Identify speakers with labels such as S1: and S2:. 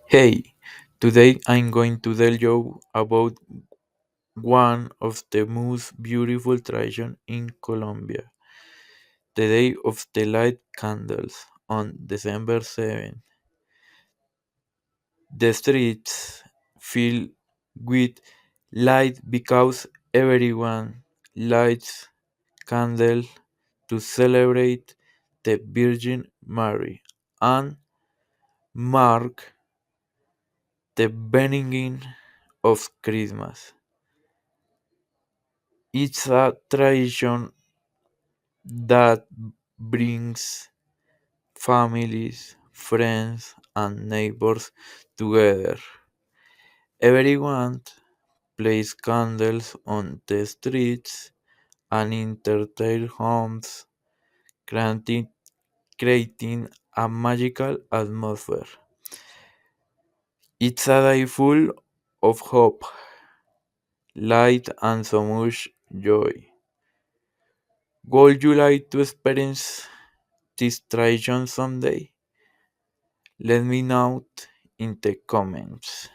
S1: Hey, today I'm going to tell you about one of the most beautiful traditions in Colombia, the Day of the Light Candles on December 7th. The streets fill with light because everyone lights candles to celebrate the Virgin Mary and mark the beginning of Christmas. It's a tradition that brings families, friends, and neighbors together. Everyone places candles on the streets and in their homes, creating, creating a magical atmosphere. It's a day full of hope, light, and so much joy. Would you like to experience this tradition someday? Let me know in the comments.